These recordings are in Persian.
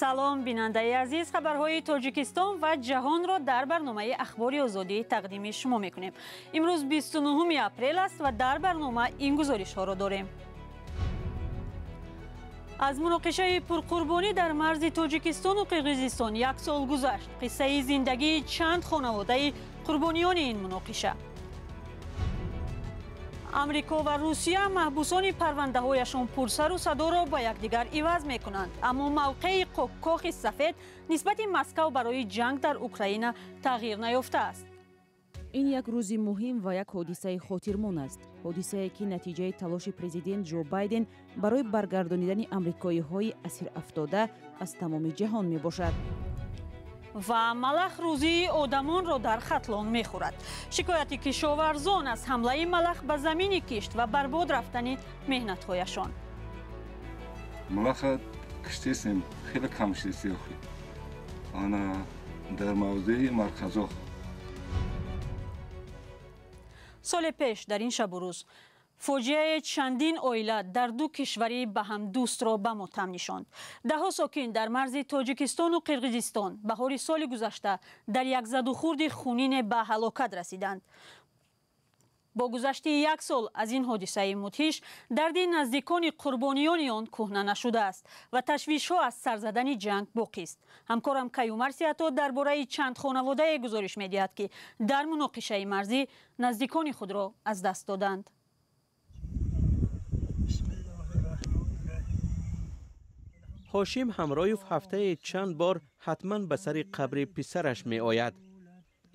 салом бинандаи азиз, хабарҳои тоҷикистон ва ҷаҳонро дар барномаи ахбори озодӣ тақдими шумо мекунем. имрӯз 29 апрел аст ва дар барнома ин гузоришҳоро дорем. аз муноқишаи пурқурбонӣ дар марзи тоҷикистону қирғизистон як сол гузашт. қиссаи зиндагии чанд хонаводаи қурбониёни ин муноқиша. амрико ва русия маҳбусони парвандаҳояшон пурсару садоро ба якдигар иваз мекунанд, аммо мавқеи кохи сафед нисбати Москав барои ҷанг дар Украина тағйир наёфтааст. ин як рӯзи муҳим ва як ҳодисаи хотирмон аст. ҳодисае ки натиҷаи талоши президент Ҷо Байден барои баргардонидани амрикоиҳои асирафтода аз тамоми ҷаҳон мебошад. ва малах рӯзии одамонро дар хатлон мехӯрад. шикояти кишоварзон аз ҳамлаи малах ба замини кишт ва барбод рафтани меҳнатҳояшон. малаха киштесем хеле кам штесиёхи ана дар мавзеи марказоҳ. соли пеш дар ин шабу рӯз фоҷиаи чандин оила дар ду кишвари ба ҳам дӯстро ба мотам нишонд. даҳо сокин дар марзи тоҷикистону қирғизистон баҳори соли гузашта дар як задухурди хунине ба ҳалокат расиданд. бо гузашти як сол аз ин ҳодисаи мудҳиш дарди наздикони қурбониёни он кӯҳна нашудааст ва ташвишҳо аз сарзадани ҷанг боқист. ҳамкорам Каюмар Сиато дар бораи чанд хонаводае гузориш медиҳад ки дар муноқишаи марзӣ наздикони худро аз даст доданд. ҳошим ҳамроев ҳафтае чанд бор ҳатман ба сари қабри писараш меояд.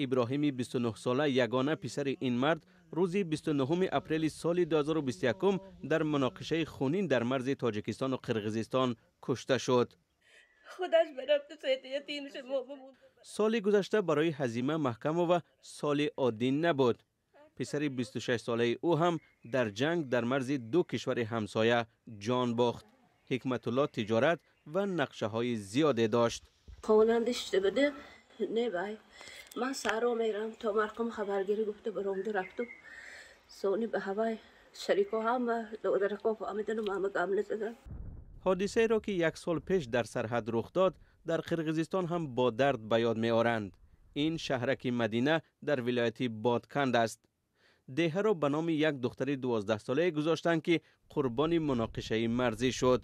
иброҳими 29-сола ягона писари ин мард рӯзи 29 апрели соли 2021 дар муноқишаи хунин дар марзи тоҷикистону қирғизистон кушта шуд. соли гузашта барои ҳазима маҳкамова соли оддӣ набуд. писари 26-солаи ӯ ҳам дар ҷанг дар марзи ду кишвари ҳамсоя ҷон бохт. ҳикматулло тиҷорат ва нақшаҳои зиёде дошт. من سهرا میرم تا مرقم خبرگیری گفته برامده رفتم سونی به هوای شریکا هم درکا فهمیدن و همه گمله زدن. حادثه را که یک سال پیش در سرحد رخ داد در قرقیزستان هم با درد به یاد می آورند. این شهرک مدینه در ولایت بادکند است. دهه را به نام یک دختر 12 ساله گذاشتند که قربانی مناقشه مرزی شد.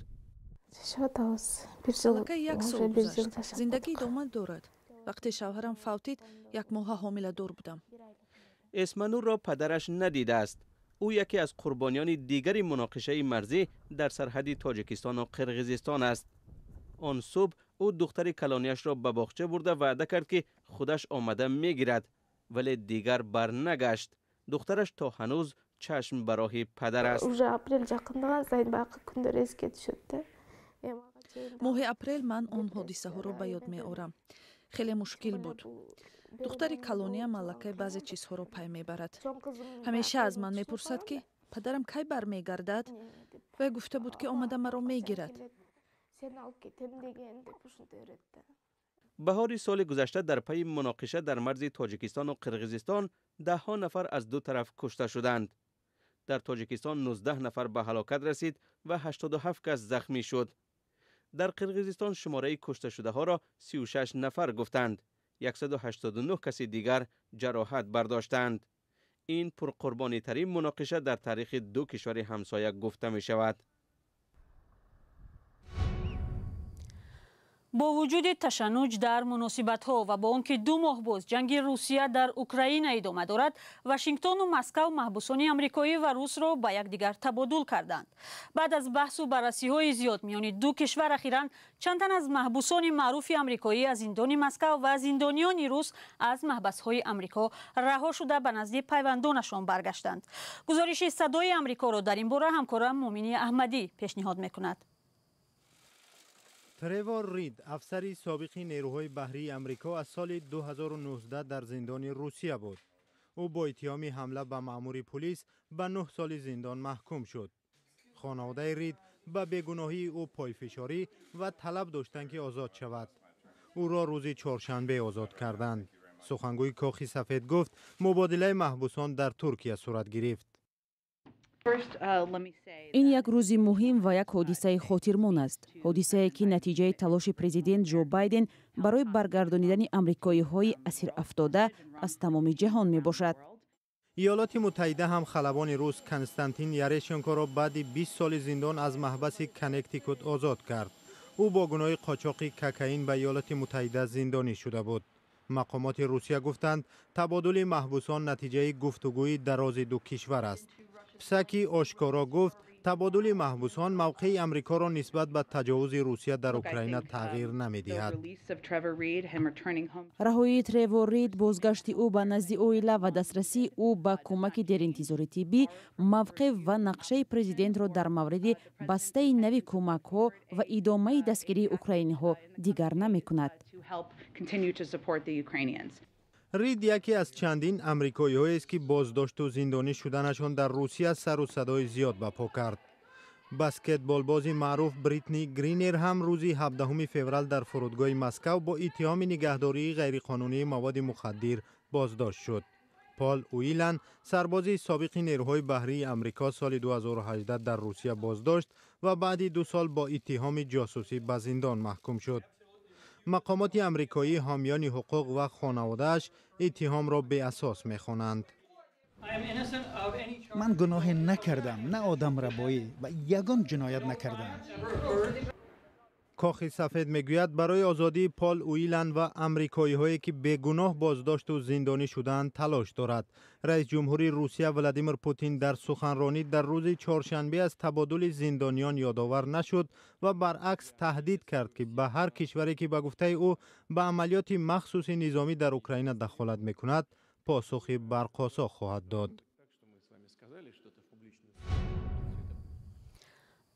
یک سال گذشت. زندگی ادامه دارد. وقتی شوهرم فوتید یک ماه حامله دار بودم. اسمنور را پدرش ندیده است. او یکی از قربانیان دیگری مناقشه مرزی در سرحد تاجیکستان و قرقیزستان است. آن صبح او دختر کلانیش را به باغچه برده وعده کرد که خودش آمده میگیرد، ولی دیگر بر نگشت. دخترش تا هنوز چشم به راه پدر است. ماه اپریل من آن حادثه ها را به یاد میآورم. خیلی مشکل بود. دختر کلونیا ملکه بعضی چیزها را پی میبرد. همیشه از من میپرسد که پدرم کی برمیگردد و گفته بود که آمده مرا میگیرد. بهار سال گذشته در پی مناقشه در مرز تاجیکستان و قرقیزستان 10 نفر از دو طرف کشته شدند. در تاجیکستان 19 نفر به هلاکت رسید و 87 کس زخمی شد. در قرقیزستان شماره کشته شده ها را 36 نفر گفتند. 189 کسی دیگر جراحت برداشتند. این پرقربانی ترین مناقشه در تاریخ دو کشور همسایه گفته می شود. با وجود تشنج در مناسبت‌ها و با آنکه 2 ماه باز جنگ روسیه در اوکراین ادامه دارد، واشنگتن و مسکو محبوسان آمریکایی و روس را با یکدیگر تبادل کردند. بعد از بحث و بررسی‌های زیاد میان دو کشور اخیراً چند تن از محبوسان معروف آمریکایی از زندان مسکو و زندانیان روس از محبس‌های آمریکا رها شده به نزد پیوندانشان برگشتند. گزارش صدای آمریکا را در این باره همکارم مومنی احمدی پیشنهاد می‌کند. تریور رید، افسری سابق نیروهای بحری امریکا از سال 2019 در زندان روسیه بود. او با اتهام حمله به مأمور پلیس به 9 سال زندان محکوم شد. خانواده رید به بیگناهی او پایفشاری و طلب داشتند که آزاد شود. او را روز چهارشنبه آزاد کردند. سخنگوی کاخ سفید گفت مبادله محبوسان در ترکیه صورت گرفت. این یک روزی مهم و یک حادثه خاطرمون است. حادثه‌ای که نتیجه تلاش پرزیدنت جو بایدن برای برگردانیدن آمریکایی‌های اسیر افتاده از تمام جهان میباشد. ایالات متحده هم خلبان روس کنستانتین یارشنکو را بعد 20 سال زندان از محبس کنکتیکوت آزاد کرد. او با گناه قاچاق کوکائین به ایالات متحده زندانی شده بود. مقامات روسیه گفتند تبادل محبوسان نتیجه گفتگوی دراز دو کشور است. پسکی آشکارا گفت تبادل محبوسان موقع امریکا را نسبت به تجاوز روسیه در اوکراین تغییر نمی‌دهد. رهایی تریور رید، بازگشت او به نزد اویلا و دسترسی او به کمک در انتظار طبی موقع و نقشه پرزیدنت را در مورد بسته نوی کمک ها و ادامه دستگیری اوکراینی ها دیگر نمی کند. رید یکی از چندین امریکایی‌هایی است که بازداشت و زندانی شدنشان در روسیه سر و صدای زیاد برپا کرد. بسکتبال بازی معروف بریتنی گرینر هم روزی 17 فوریه در فرودگاه مسکو با اتهام نگهداری غیرقانونی مواد مخدر بازداشت شد. پال اویلن سرباز سابق نیروهای بحری امریکا سال 2018 در روسیه بازداشت و بعد 2 سال با اتهام جاسوسی به زندان محکوم شد. مقامات امریکایی حامیان حقوق و خانواده‌اش اتهام را بی اساس می‌خوانند. من گناهی نکردم، نه آدم ربایی و یگان جنایت نکردم. کاخ سفید میگوید برای آزادی پال اویلن و امریکایی‌هایی که بیگناه بازداشت و زندانی شدند تلاش دارد. رئیس جمهوری روسیه ولادیمیر پوتین در سخنرانی در روز چهارشنبه از تبادل زندانیان یادآور نشد و برعکس تهدید کرد که به هر کشوری که به گفته او به عملیات مخصوص نظامی در اوکراین دخالت میکند پاسخی برقاسا خواهد داد.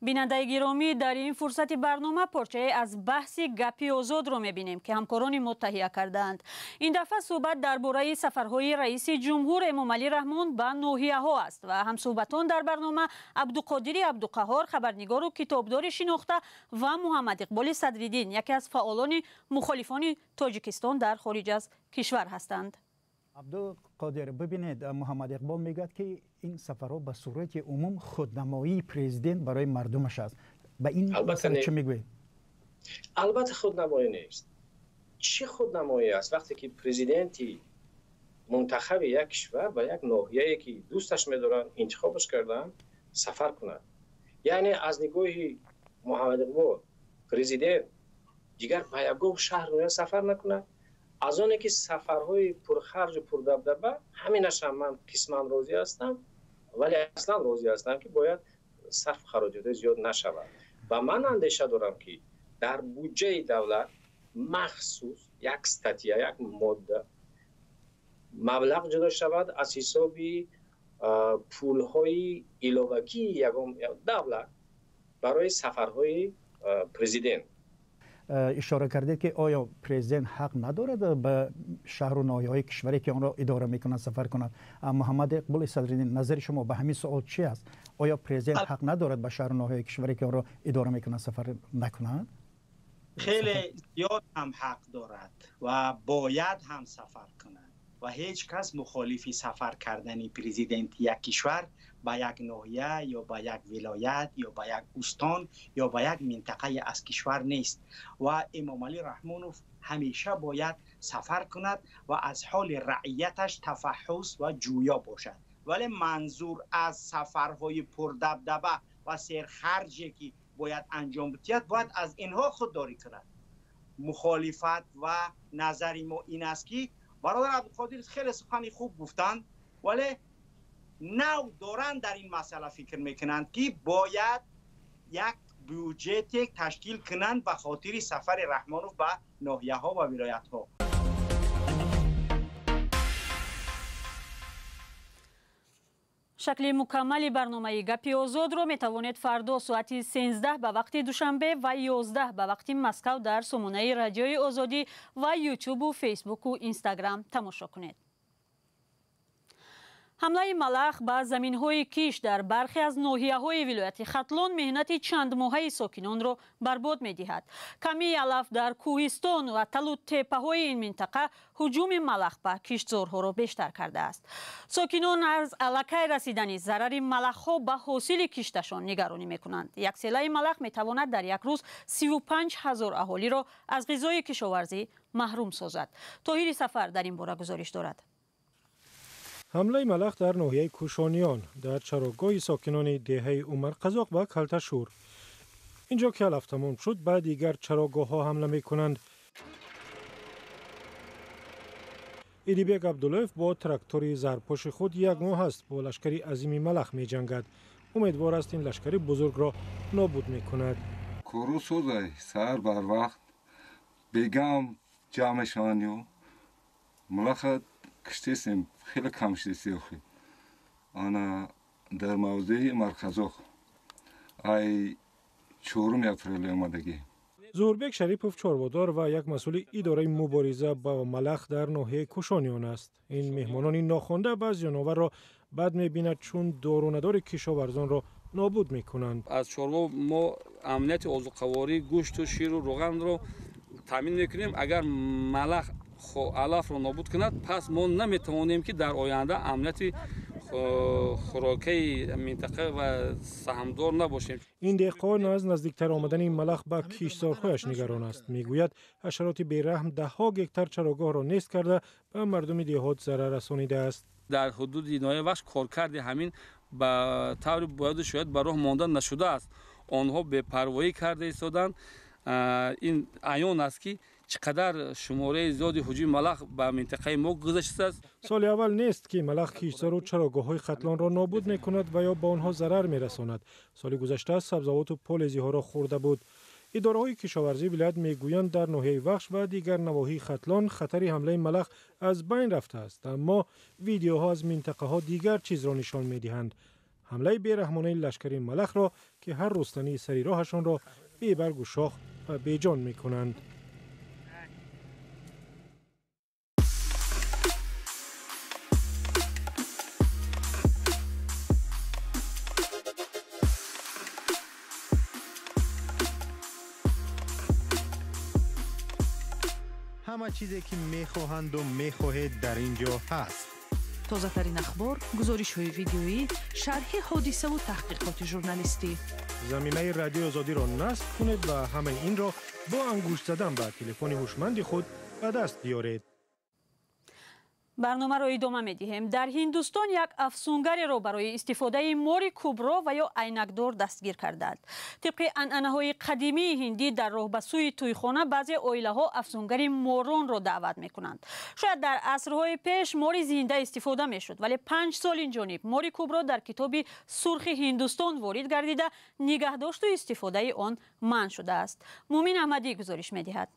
بیننده گرامی، در این فرصت برنامه پارچه از بحث گپی آزاد رو میبینیم که همکاران ما تهیه کردند. این دفعه صحبت درباره سفرهای رئیس جمهور امام علی رحمان به ناحیه ها است و هم صحبتان در برنامه عبدالقادر عبدالقهار، خبرنگار و کتابدار شناخته، و محمد اقبال صدرالدین، یکی از فعالان مخالفان تاجیکستان در خارج از کشور هستند. عبدالقادر، ببینید محمد اقبال میگوید که این سفرها به صورت عموم خودنمایی پرزیدنت برای مردمش است. به این مسئله چه میگوید؟ البته خودنمایی نیست. چه خودنمایی است وقتی که پرزیدنتی منتخب یک کشور و یک ناحیه‌ای که دوستش می‌دارن انتخابش کردن سفر کنند؟ یعنی از نگاه محمد اقبال پرزیدنت دیگر به یک شهر سفر نکنه؟ از آنه که سفرهای پرخرج و پردبدبه همینش هم من قسما راضی هستم، ولی اصلا راضی هستم که باید صرف خراجات زیاد نشود و من اندیشه دارم که در بودجه دولت مخصوص یک استاتیا، یک ماده مبلغ جدا شود از حساب پولهای علاوه‌ای یگان دولت برای سفرهای پرزیدنت. اشاره کرده که آیا پرزیدنت حق ندارد به شهر و ناحیه‌های کشوری که آن را اداره میکنند سفر کند؟ محمد اقبال صدرالدین، نظر شما به همین سوال چی است؟ آیا پرزیدنت حق ندارد به شهر و ناحیه‌های کشوری که آن را اداره میکنند سفر نکند؟ خیلی زیاد هم حق دارد و باید هم سفر کند و هیچ کس مخالف سفر کردن پرزیدنت یک کشور به یک ناحیه یا به یک ولایت یا به یک استان یا به یک منطقه از کشور نیست و امام علی رحمانوف همیشه باید سفر کند و از حال رعیتش تفحص و جویا باشد. ولی منظور از سفرهای پردبدبه و سرخرجی که باید انجام بدهد باید از اینها خودداری کند. مخالفت و نظر ما این است که برادر عبدالقادر خیلی سخنی خوب گفتند، ولی نو دارن در این مسئله فکر میکنند که باید یک بودجه تشکیل کنند به خاطر سفر رحمانوف به ناحیه ها و ولایت ها. شکل مکمل برنامه گپی آزاد رو میتوانید فردا ساعت 13 به وقت دوشنبه و 11 به وقت مسکو در سامانه رادیوی آزادی و یوتیوب و فیسبوک و اینستاگرام تماشا کنید. حمله ملخ به زمین‌های کیش در برخی از ناحیه‌های ولایت ختلان مهنت چند ماهه ساکنان را برباد می‌دهد. کمی علف در کوهستان و تل و تپه‌های این منطقه هجوم ملخ به کشتزارها را بیشتر کرده است. ساکنان از علاقه رسیدن ضرر ملخ‌ها به حاصل کشتشان نگرانی می‌کنند. یک سیلای ملخ می‌تواند در یک روز 35,000 اهالی را از غذای کشاورزی محروم سازد. طاهر سفر در این باره گزارش دارد. حمله ملخ در ناحیه کوشانیان در چراگاه ساکنان دهه عمر قزاق و کلتشور. اینجا که علف تمام شد بعد دیگر چراگاه ها حمله می کنند. ایدیبک عبداللهف با تراکتوری زرپوش خود یک ماه است با لشکری عظیمی ملخ می جنگد. امیدوار است این لشکری بزرگ را نابود می کند. کورو سوزای سر بر وقت بگم جمعشانیو ملخ کشتیم خیلی کم شدیسی اخی. آنا در موضع مرکزاخ ای 4 اپریل آمدگی. زوربک شریپوف چاربادار و یک مسئول اداره مبارزه با ملخ در ناحیه کوشانیان است. این مهمانان ناخوانده بعض جانور را بد می‌بیند چون دارو کشاورزان را نابود می‌کنند. از چاروا ما امنیت عضوقواری گوشت و شیر و روغن را تامین می‌کنیم. اگر ملخ علف را نابود کند پس ما نمی‌توانیم که در آینده امنیت خوراکی منطقه و سهامدار نباشیم. این دهقان از نزدیکتر آمدن این ملخ به کشتزارهایش نگران است. میگوید حشرات بیرحم ده‌ها گکتار چراگاه را نیست کرده به مردم دهات ضرر رسانیده است. در حدود ناحیه وحش کارکرد همین به طور باید شاید به راه ماندن نشده است. آنها بی‌پروایی کرده ایستادند. این عیان است که چقدر شماره زیادی هجوم ملخ به منطقه ما گذشته است. سال اول نیست که ملخ کشتزار و چراگاه‌های ختلان را نابود می‌کند و یا به آنها ضرر می‌رساند. سال گذشته سبزوات و پالزی‌ها را خورده بود. اداره‌های کشاورزی ولایت میگویند در ناحیه وخش و دیگر نواحی ختلان خطر حمله ملخ از بین رفته است، اما ویدیوها از منطقه‌ها دیگر چیز را نشان می‌دهند. حمله بی‌رحمانه لشکری ملخ را که هر رستنی سری راهشان را بی برگ و شاخ و بیجان می‌کنند. همه چیزی که میخواهند و میخواهید در اینجا هست. تازه ترین اخبار، گزارش های ویدیویی، شرح حادثه و تحقیقات ژورنالیستی. زمینه رادیو آزادی را نصب کنید و همه این را با انگشت زدن به تلفن هوشمند خود به دست بیارید. برنامه را ادامه می‌دهیم. در هندوستان یک افسونگر را برای استفاده مار کبرا و یا عینکدار دستگیر کردند. طبق عنعنه‌های قدیمی هندی در راه به سوی تویخانه بعضی عائله‌ها افسونگر ماران را دعوت می‌کنند. شاید در عصرهای پیش مار زنده استفاده می‌شد، ولی 5 سال این جانب مار کبرا در کتاب سرخ هندوستان وارد گردیده نگهداشت و استفاده آن منع شده است. مومن احمدی گزارش می‌دهد.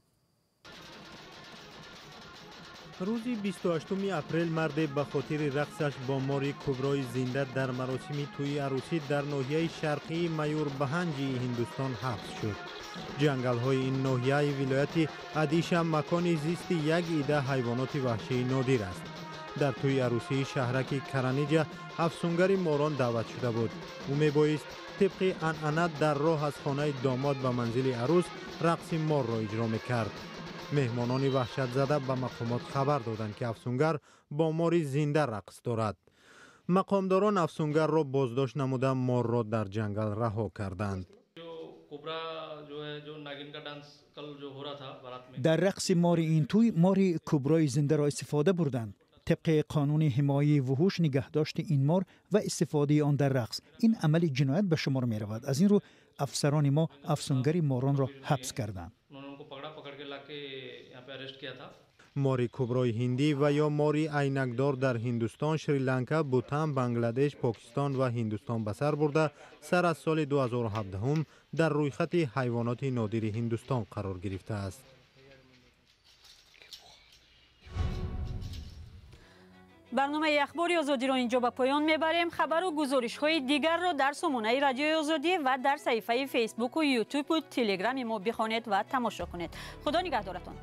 روز 28 اپریل مرد به خاطر رقصش با ماری کبرای زنده در مراسم توی عروسی در ناحیه شرقی مایور بهنجی هندوستان حبس شد. جنگل های این ناحیه ولایت ادیشا مکان زیست یک عده حیوانات وحشی نادر است. در توی عروسی شهرک کرانیجا افسونگر ماران دعوت شده بود. او میبایست طبق عنعنه در راه از خانه داماد به منزل عروس رقص مار را اجرا میکرد. مهمانان وحشت زده به مقامات خبر دادند که افسونگر با ماری زنده رقص دارد. مقامداران افسونگر را بازداشت نموده مار را در جنگل رها کردند. در رقص مار این توی ماری کبرای زنده را استفاده بردند. طبق قانون حمایت وحوش نگهداشت این مار و استفاده آن در رقص این عمل جنایت به شمار می رود. از این رو افسران ما افسونگری ماران را حبس کردند. ماری کبرای هندی و یا ماری عینکدار در هندوستان، شریلانکا، بوتان، بنگلادش، پاکستان و هندوستان به سر برده سر از سال 2017 در رویخط حیوانات نادر هندوستان قرار گرفته است. برنامه اخباری آزادی را اینجا به پایان میبریم. خبر و گزارش های دیگر را در سامانه رادیوی آزادی و در صفحه فیسبوک و یوتیوب و تلگرام ما بخوانید و تماشا کنید. خدا نگهدارتان.